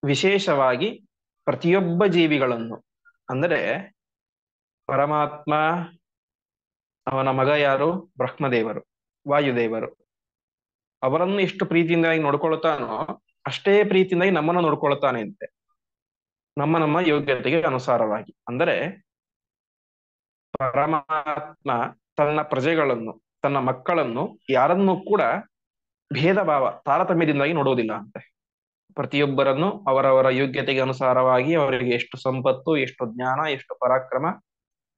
S1: ವಿಶೇಷವಾಗಿ ಪ್ರತಿಯೊಬ್ಬ ಜೀವಿಗಳನ್ನು, ಅಂದರೆ ಪರಮಾತ್ಮ ಅವನ ಮಗ ಯಾರು? ಬ್ರಹ್ಮದೇವರು, ವಾಯುದೇವರು. ಅವರನ್ನು ಎಷ್ಟು ಪ್ರೀತಿಯಿಂದಾಗಿ ನೋಡ್ಕೊಳ್ತಾನೋ ಅಷ್ಟೇ ಪ್ರೀತಿಯಿಂದಾಗಿ ನಮ್ಮನ್ನು ನೋಡ್ಕೊಳ್ತಾನೆ ಅಂತೆ, ನಮ್ಮ ಯೋಗ್ಯತೆಗೆ ಅನುಸಾರವಾಗಿ. ಅಂದರೆ ಪರಮಾತ್ಮ ತನ್ನ ಪ್ರಜೆಗಳನ್ನು, ತನ್ನ ಮಕ್ಕಳನ್ನು ಯಾರನ್ನೂ ಕೂಡ ಭೇದ ಭಾವ ತಾರತಮ್ಯದಿಂದಾಗಿ ನೋಡುವುದಿಲ್ಲ ಅಂತೆ. ಪ್ರತಿಯೊಬ್ಬರನ್ನು ಅವರವರ ಯೋಗ್ಯತೆಗೆ ಅನುಸಾರವಾಗಿ ಅವರಿಗೆ ಎಷ್ಟು ಸಂಪತ್ತು, ಎಷ್ಟು ಜ್ಞಾನ, ಎಷ್ಟು ಪರಾಕ್ರಮ,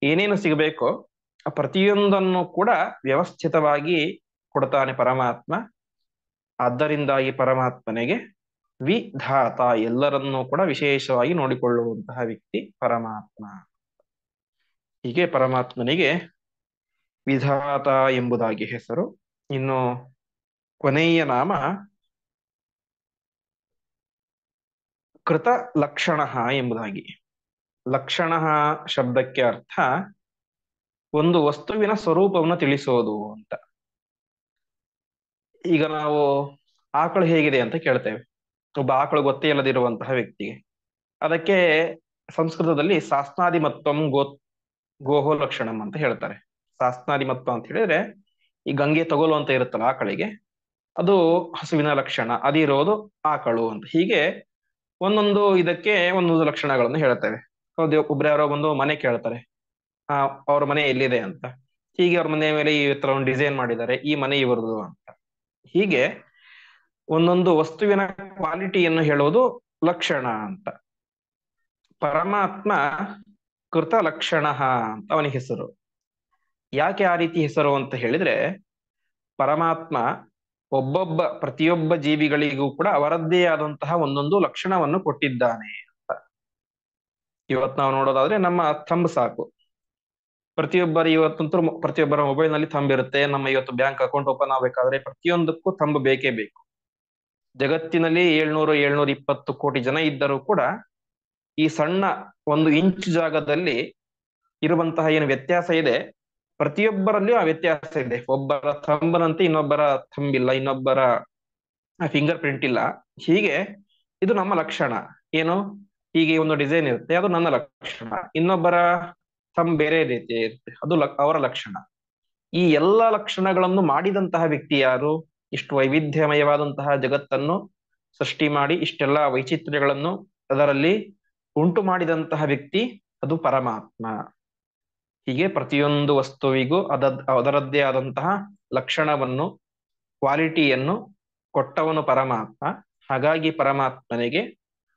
S1: ಏನೇನು ಸಿಗಬೇಕೋ ಆ ಪ್ರತಿಯೊಂದನ್ನು ಕೂಡ ವ್ಯವಸ್ಥಿತವಾಗಿ ಕೊಡ್ತಾನೆ ಪರಮಾತ್ಮ. ಆದ್ದರಿಂದಾಗಿ ಪರಮಾತ್ಮನಿಗೆ ವಿಧಾತ, ಎಲ್ಲರನ್ನೂ ಕೂಡ ವಿಶೇಷವಾಗಿ ನೋಡಿಕೊಳ್ಳುವಂತಹ ವ್ಯಕ್ತಿ ಪರಮಾತ್ಮ. ಹೀಗೆ ಪರಮಾತ್ಮನಿಗೆ ವಿಧಾತ ಎಂಬುದಾಗಿ ಹೆಸರು. ಇನ್ನು ಕೊನೆಯ ನಾಮ ಕೃತ ಲಕ್ಷಣ ಎಂಬುದಾಗಿ. ಲಕ್ಷಣ ಶಬ್ದಕ್ಕೆ ಅರ್ಥ ಒಂದು ವಸ್ತುವಿನ ಸ್ವರೂಪವನ್ನು ತಿಳಿಸೋದು ಅಂತ. ಈಗ ನಾವು ಆಕಳು ಹೇಗಿದೆ ಅಂತ ಕೇಳ್ತೇವೆ, ಒಬ್ಬ ಆಕಳು ಗೊತ್ತೇ ಇಲ್ಲದಿರುವಂತಹ ವ್ಯಕ್ತಿಗೆ. ಅದಕ್ಕೆ ಸಂಸ್ಕೃತದಲ್ಲಿ ಸಾಸ್ನಾದಿಮತ್ವಂ ಗೋಹೋ ಲಕ್ಷಣಂ ಅಂತ ಹೇಳ್ತಾರೆ. ಸಾಸ್ನಾದಿಮತ್ವ ಅಂತ ಹೇಳಿದ್ರೆ ಈ ಗಂಗೆ ತಗೋಲು ಅಂತ ಇರುತ್ತಲ್ಲ ಆಕಳಿಗೆ, ಅದು ಹಸುವಿನ ಲಕ್ಷಣ, ಅದಿರೋದು ಆಕಳು ಅಂತ. ಹೀಗೆ ಒಂದೊಂದು ಇದಕ್ಕೆ ಒಂದೊಂದು ಲಕ್ಷಣಗಳನ್ನು ಹೇಳ್ತೇವೆ. ಒಬ್ರು ಯಾರೋ ಬಂದು ಮನೆ ಕೇಳ್ತಾರೆ, ಅವ್ರ ಮನೆ ಎಲ್ಲಿದೆ ಅಂತ. ಹೀಗೆ ಅವ್ರ ಮನೆ ಮೇಲೆ ಈ ತರ ಒಂದು ಡಿಸೈನ್ ಮಾಡಿದ್ದಾರೆ, ಈ ಮನೆ ಇವರದು ಅಂತ. ಹೀಗೆ ಒಂದೊಂದು ವಸ್ತುವಿನ ಕ್ವಾಲಿಟಿಯನ್ನು ಹೇಳೋದು ಲಕ್ಷಣ ಅಂತ. ಪರಮಾತ್ಮ ಕೃತ ಲಕ್ಷಣ ಅಂತ ಅವನಿಗೆ ಹೆಸರು. ಯಾಕೆ ಆ ರೀತಿ ಹೆಸರು ಅಂತ ಹೇಳಿದ್ರೆ, ಪರಮಾತ್ಮ ಪ್ರತಿಯೊಬ್ಬ ಜೀವಿಗಳಿಗೂ ಕೂಡ ಅವರದ್ದೇ ಆದಂತಹ ಒಂದೊಂದು ಲಕ್ಷಣವನ್ನು ಕೊಟ್ಟಿದ್ದಾನೆ ಅಂತ. ಇವತ್ತು ನಾವು ನೋಡೋದಾದ್ರೆ ನಮ್ಮ ಥಂಬ್ ಸಾಕು. ಪ್ರತಿಯೊಬ್ಬರು ಇವತ್ತಂತೂ ಪ್ರತಿಯೊಬ್ಬರ ಮೊಬೈಲ್ ನಲ್ಲಿ ಥಂಬ್ ಇರುತ್ತೆ. ನಮ್ಮ ಇವತ್ತು ಬ್ಯಾಂಕ್ ಅಕೌಂಟ್ ಓಪನ್ ಆಗ್ಬೇಕಾದ್ರೆ ಪ್ರತಿಯೊಂದಕ್ಕೂ ಥಂಬ್ ಬೇಕೇ ಬೇಕು. ಜಗತ್ತಿನಲ್ಲಿ 720 ಕೋಟಿ ಜನ ಇದ್ದರೂ ಕೂಡ ಈ ಸಣ್ಣ 1 ಇಂಚ್ ಜಾಗದಲ್ಲಿ ಇರುವಂತಹ ಏನು ವ್ಯತ್ಯಾಸ ಇದೆ, ಪ್ರತಿಯೊಬ್ಬರಲ್ಲಿಯೂ ಆ ವ್ಯತ್ಯಾಸ ಇದೆ. ಒಬ್ಬರ ಥಂಬ್ನಂತೆ ಇನ್ನೊಬ್ಬರ ಥಂಬ್ ಇಲ್ಲ, ಇನ್ನೊಬ್ಬರ ಫಿಂಗರ್ ಪ್ರಿಂಟ್ ಇಲ್ಲ. ಹೀಗೆ ಇದು ನಮ್ಮ ಲಕ್ಷಣ. ಏನು, ಹೀಗೆ ಒಂದು ಡಿಸೈನ್ ಇರುತ್ತೆ, ಅದು ನನ್ನ ಲಕ್ಷಣ. ಇನ್ನೊಬ್ಬರ ಥಂಬ್ ಬೇರೆ ರೀತಿ ಇರುತ್ತೆ, ಅದು ಅವರ ಲಕ್ಷಣ. ಈ ಎಲ್ಲ ಲಕ್ಷಣಗಳನ್ನು ಮಾಡಿದಂತಹ ವ್ಯಕ್ತಿ ಯಾರು? ಇಷ್ಟು ವೈವಿಧ್ಯಮಯವಾದಂತಹ ಜಗತ್ತನ್ನು ಸೃಷ್ಟಿ ಮಾಡಿ ಇಷ್ಟೆಲ್ಲ ವೈಚಿತ್ರ್ಯಗಳನ್ನು ಅದರಲ್ಲಿ ಉಂಟು ಮಾಡಿದಂತಹ ವ್ಯಕ್ತಿ ಅದು ಪರಮಾತ್ಮ. ಹೀಗೆ ಪ್ರತಿಯೊಂದು ವಸ್ತುವಿಗೂ ಅದರದ್ದೇ ಆದಂತಹ ಲಕ್ಷಣವನ್ನು, ಕ್ವಾಲಿಟಿಯನ್ನು ಕೊಟ್ಟವನು ಪರಮಾತ್ಮ. ಹಾಗಾಗಿ ಪರಮಾತ್ಮನಿಗೆ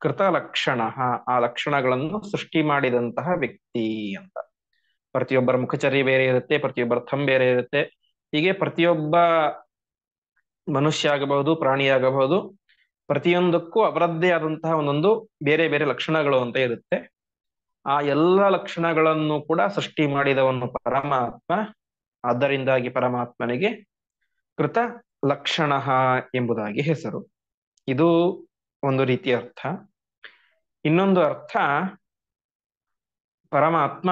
S1: ಕೃತ ಲಕ್ಷಣ, ಆ ಲಕ್ಷಣಗಳನ್ನು ಸೃಷ್ಟಿ ಮಾಡಿದಂತಹ ವ್ಯಕ್ತಿ ಅಂತ. ಪ್ರತಿಯೊಬ್ಬರ ಮುಖಚರ್ಯ ಬೇರೆ ಇರುತ್ತೆ, ಪ್ರತಿಯೊಬ್ಬರ ಥಂಬ್ ಬೇರೆ ಇರುತ್ತೆ. ಹೀಗೆ ಪ್ರತಿಯೊಬ್ಬ ಮನುಷ್ಯ ಆಗಬಹುದು, ಪ್ರಾಣಿ ಆಗಬಹುದು, ಪ್ರತಿಯೊಂದಕ್ಕೂ ಅವರದ್ದೇ ಆದಂತಹ ಒಂದೊಂದು ಬೇರೆ ಬೇರೆ ಲಕ್ಷಣಗಳು ಅಂತ ಇರುತ್ತೆ. ಆ ಎಲ್ಲ ಲಕ್ಷಣಗಳನ್ನು ಕೂಡ ಸೃಷ್ಟಿ ಮಾಡಿದವನು ಪರಮಾತ್ಮ. ಆದ್ದರಿಂದಾಗಿ ಪರಮಾತ್ಮನಿಗೆ ಕೃತ ಲಕ್ಷಣ ಎಂಬುದಾಗಿ ಹೆಸರು. ಇದು ಒಂದು ರೀತಿಯ ಅರ್ಥ. ಇನ್ನೊಂದು ಅರ್ಥ, ಪರಮಾತ್ಮ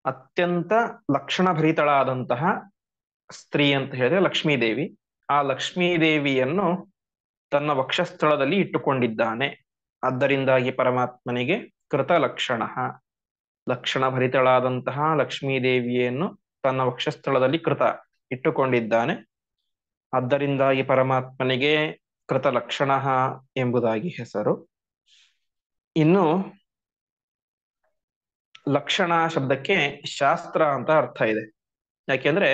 S1: ಅತ್ಯಂತ ಲಕ್ಷಣಭರಿತಳಾದಂತಹ ಸ್ತ್ರೀ ಅಂತ ಹೇಳಿದ್ರೆ ಲಕ್ಷ್ಮೀದೇವಿ. ಆ ಲಕ್ಷ್ಮೀದೇವಿಯನ್ನು ತನ್ನ ವಕ್ಷಸ್ಥಳದಲ್ಲಿ ಇಟ್ಟುಕೊಂಡಿದ್ದಾನೆ. ಆದ್ದರಿಂದಾಗಿ ಪರಮಾತ್ಮನಿಗೆ ಕೃತ ಲಕ್ಷಣ ಭರಿತಳಾದಂತಹ ಲಕ್ಷ್ಮೀದೇವಿಯನ್ನು ತನ್ನ ವಕ್ಷಸ್ಥಳದಲ್ಲಿ ಇಟ್ಟುಕೊಂಡಿದ್ದಾನೆ. ಆದ್ದರಿಂದಾಗಿ ಪರಮಾತ್ಮನಿಗೆ ಕೃತ ಲಕ್ಷಣ ಎಂಬುದಾಗಿ ಹೆಸರು. ಇನ್ನು ಲಕ್ಷಣ ಶಬ್ದಕ್ಕೆ ಶಾಸ್ತ್ರ ಅಂತ ಅರ್ಥ ಇದೆ. ಯಾಕೆಂದ್ರೆ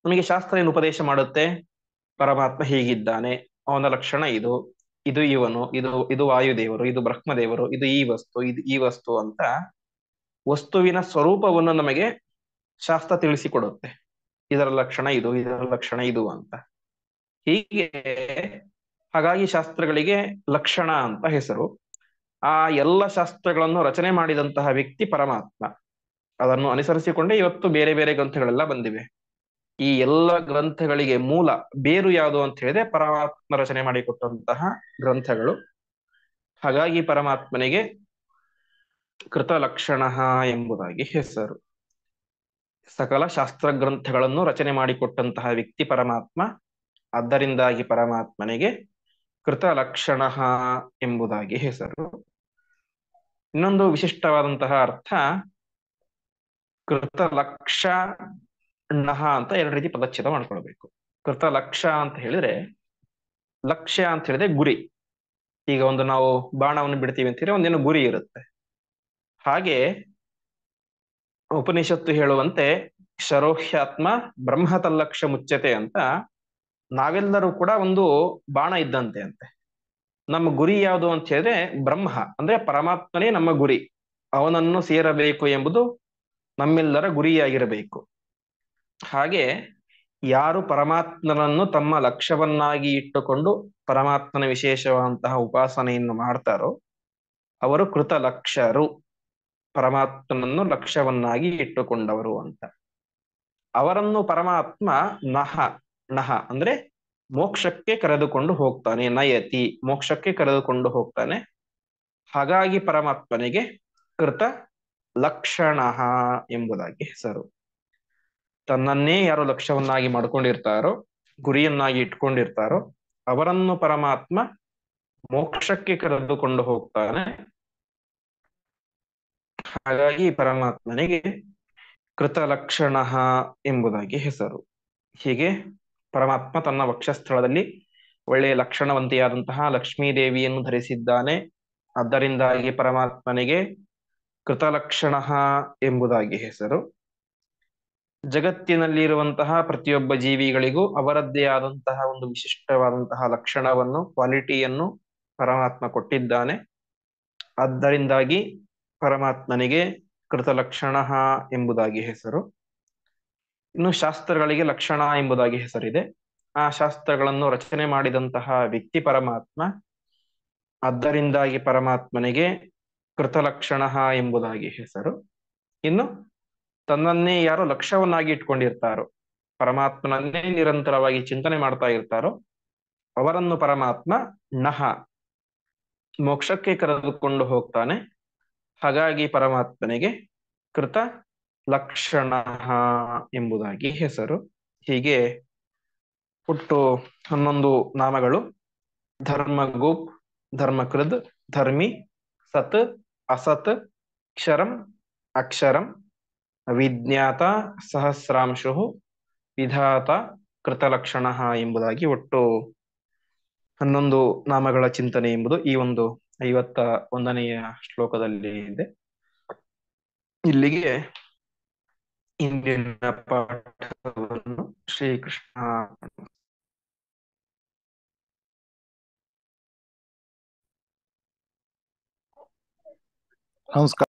S1: ನಮಗೆ ಶಾಸ್ತ್ರ ಏನು ಉಪದೇಶ ಮಾಡುತ್ತೆ? ಪರಮಾತ್ಮ ಹೀಗಿದ್ದಾನೆ, ಅವನ ಲಕ್ಷಣ ಇದು, ಇದು ಇವನು, ಇದು ವಾಯುದೇವರು, ಇದು ಬ್ರಹ್ಮದೇವರು, ಇದು ಈ ವಸ್ತು, ಇದು ಈ ವಸ್ತು ಅಂತ ವಸ್ತುವಿನ ಸ್ವರೂಪವನ್ನು ನಮಗೆ ಶಾಸ್ತ್ರ ತಿಳಿಸಿಕೊಡುತ್ತೆ. ಇದರ ಲಕ್ಷಣ ಇದು, ಇದರ ಲಕ್ಷಣ ಇದು ಅಂತ. ಹೀಗೆ ಹಾಗಾಗಿ ಶಾಸ್ತ್ರಗಳಿಗೆ ಲಕ್ಷಣ ಅಂತ ಹೆಸರು. ಆ ಎಲ್ಲ ಶಾಸ್ತ್ರಗಳನ್ನು ರಚನೆ ಮಾಡಿದಂತಹ ವ್ಯಕ್ತಿ ಪರಮಾತ್ಮ. ಅದನ್ನು ಅನುಸರಿಸಿಕೊಂಡೇ ಇವತ್ತು ಬೇರೆ ಬೇರೆ ಗ್ರಂಥಗಳೆಲ್ಲ ಬಂದಿವೆ. ಈ ಎಲ್ಲ ಗ್ರಂಥಗಳಿಗೆ ಮೂಲ ಬೇರು ಯಾವುದು ಅಂತ ಹೇಳಿದ್ರೆ ಪರಮಾತ್ಮ ರಚನೆ ಮಾಡಿಕೊಟ್ಟಂತಹ ಗ್ರಂಥಗಳು. ಹಾಗಾಗಿ ಪರಮಾತ್ಮನಿಗೆ ಕೃತಲಕ್ಷಣ ಎಂಬುದಾಗಿ ಹೆಸರು. ಸಕಲ ಶಾಸ್ತ್ರ ಗ್ರಂಥಗಳನ್ನು ರಚನೆ ಮಾಡಿಕೊಟ್ಟಂತಹ ವ್ಯಕ್ತಿ ಪರಮಾತ್ಮ. ಆದ್ದರಿಂದಾಗಿ ಪರಮಾತ್ಮನಿಗೆ ಕೃತಲಕ್ಷಣ ಎಂಬುದಾಗಿ ಹೆಸರು. ಇನ್ನೊಂದು ವಿಶಿಷ್ಟವಾದಂತಹ ಅರ್ಥ, ಕೃತಲಕ್ಷಣ ಅಂತ ಎರಡು ರೀತಿ ಪದಚ್ಛೇದ ಮಾಡ್ಕೊಳ್ಬೇಕು. ಕೃತಲಕ್ಷ ಅಂತ ಹೇಳಿದ್ರೆ, ಲಕ್ಷ್ಯ ಅಂತ ಹೇಳಿದ್ರೆ ಗುರಿ. ಈಗ ಒಂದು ನಾವು ಬಾಣವನ್ನು ಬಿಡ್ತೀವಿ ಅಂತೀರಿ, ಒಂದೇನು ಗುರಿ ಇರುತ್ತೆ. ಹಾಗೆ ಉಪನಿಷತ್ತು ಹೇಳುವಂತೆ ಶರೋಹ್ಯಾತ್ಮ ಬ್ರಹ್ಮತಲ್ಲಕ್ಷ ಮುಚ್ಚತೆ ಅಂತ, ನಾವೆಲ್ಲರೂ ಕೂಡ ಒಂದು ಬಾಣ ಇದ್ದಂತೆ ಅಂತೆ. ನಮ್ಮ ಗುರಿ ಯಾವುದು ಅಂತ ಹೇಳಿದ್ರೆ ಬ್ರಹ್ಮ, ಅಂದ್ರೆ ಪರಮಾತ್ಮನೇ ನಮ್ಮ ಗುರಿ. ಅವನನ್ನು ಸೇರಬೇಕು ಎಂಬುದು ನಮ್ಮೆಲ್ಲರ ಗುರಿಯಾಗಿರಬೇಕು. ಹಾಗೆ ಯಾರು ಪರಮಾತ್ಮನನ್ನು ತಮ್ಮ ಲಕ್ಷ್ಯವನ್ನಾಗಿ ಇಟ್ಟುಕೊಂಡು ಪರಮಾತ್ಮನ ವಿಶೇಷವಾದಂತಹ ಉಪಾಸನೆಯನ್ನು ಮಾಡ್ತಾರೋ ಅವರು ಕೃತಲಕ್ಷರು, ಪರಮಾತ್ಮನನ್ನು ಲಕ್ಷ್ಯವನ್ನಾಗಿ ಇಟ್ಟುಕೊಂಡವರು ಅಂತ. ಅವರನ್ನು ಪರಮಾತ್ಮ ನಹ ಅಂದ್ರೆ ಮೋಕ್ಷಕ್ಕೆ ಕರೆದುಕೊಂಡು ಹೋಗ್ತಾನೆ. ನಯತಿ, ಮೋಕ್ಷಕ್ಕೆ ಕರೆದುಕೊಂಡು ಹೋಗ್ತಾನೆ. ಹಾಗಾಗಿ ಪರಮಾತ್ಮನಿಗೆ ಕೃತ ಲಕ್ಷಣ ಎಂಬುದಾಗಿ ಹೆಸರು. ತನ್ನನ್ನೇ ಯಾರು ಲಕ್ಷ್ಯವನ್ನಾಗಿ ಮಾಡ್ಕೊಂಡಿರ್ತಾರೋ, ಗುರಿಯನ್ನಾಗಿ ಇಟ್ಕೊಂಡಿರ್ತಾರೋ ಅವರನ್ನು ಪರಮಾತ್ಮ ಮೋಕ್ಷಕ್ಕೆ ಕರೆದುಕೊಂಡು ಹೋಗ್ತಾನೆ. ಹಾಗಾಗಿ ಪರಮಾತ್ಮನಿಗೆ ಕೃತಲಕ್ಷಣ ಎಂಬುದಾಗಿ ಹೆಸರು. ಹೀಗೆ ಪರಮಾತ್ಮ ತನ್ನ ವಕ್ಷಸ್ಥಳದಲ್ಲಿ ಒಳ್ಳೆಯ ಲಕ್ಷಣವಂತಿಯಾದಂತಹ ಲಕ್ಷ್ಮೀದೇವಿಯನ್ನು ಧರಿಸಿದ್ದಾನೆ. ಆದ್ದರಿಂದಾಗಿ ಪರಮಾತ್ಮನಿಗೆ ಕೃತಲಕ್ಷಣ ಎಂಬುದಾಗಿ ಹೆಸರು. ಜಗತ್ತಿನಲ್ಲಿರುವಂತಹ ಪ್ರತಿಯೊಬ್ಬ ಜೀವಿಗಳಿಗೂ ಅವರದ್ದೇ ಆದಂತಹ ಒಂದು ವಿಶಿಷ್ಟವಾದಂತಹ ಲಕ್ಷಣವನ್ನು, ಕ್ವಾಲಿಟಿಯನ್ನು ಪರಮಾತ್ಮ ಕೊಟ್ಟಿದ್ದಾನೆ. ಆದ್ದರಿಂದಾಗಿ ಪರಮಾತ್ಮನಿಗೆ ಕೃತಲಕ್ಷಣ ಎಂಬುದಾಗಿ ಹೆಸರು. ಇನ್ನು ಶಾಸ್ತ್ರಗಳಿಗೆ ಲಕ್ಷಣ ಎಂಬುದಾಗಿ ಹೆಸರಿದೆ. ಆ ಶಾಸ್ತ್ರಗಳನ್ನು ರಚನೆ ಮಾಡಿದಂತಹ ವ್ಯಕ್ತಿ ಪರಮಾತ್ಮ. ಆದ್ದರಿಂದಾಗಿ ಪರಮಾತ್ಮನಿಗೆ ಕೃತಲಕ್ಷಣ ಎಂಬುದಾಗಿ ಹೆಸರು. ಇನ್ನು ತನ್ನನ್ನೇ ಯಾರು ಲಕ್ಷ್ಯವನ್ನಾಗಿ ಇಟ್ಕೊಂಡಿರ್ತಾರೋ, ಪರಮಾತ್ಮನನ್ನೇ ನಿರಂತರವಾಗಿ ಚಿಂತನೆ ಮಾಡ್ತಾ ಇರ್ತಾರೋ ಅವರನ್ನು ಪರಮಾತ್ಮ ನಹ, ಮೋಕ್ಷಕ್ಕೆ ಕರೆದುಕೊಂಡು ಹೋಗ್ತಾನೆ. ಹಾಗಾಗಿ ಪರಮಾತ್ಮನಿಗೆ ಕೃತ ಲಕ್ಷಣ ಎಂಬುದಾಗಿ ಹೆಸರು. ಹೀಗೆ ಒಟ್ಟು 11 ನಾಮಗಳು: ಧರ್ಮಗೂಪ್, ಧರ್ಮಕೃದ್, ಧರ್ಮಿ, ಸತ್, ಅಸತ್, ಕ್ಷರಂ, ಅಕ್ಷರಂ, ವಿಜ್ಞಾತ, ಸಹಸ್ರಾಂಶು, ವಿಧಾತ, ಕೃತಲಕ್ಷಣ ಎಂಬುದಾಗಿ ಒಟ್ಟು 11 ನಾಮಗಳ ಚಿಂತನೆ ಎಂಬುದು ಈ ಒಂದು 51ನೆಯ ಶ್ಲೋಕದಲ್ಲಿ ಇದೆ. ಇಲ್ಲಿಗೆ ಇಂದಿನ ಪಾಠವನ್ನು ಶ್ರೀಕೃಷ್ಣ
S2: ನಮಸ್ಕಾರ.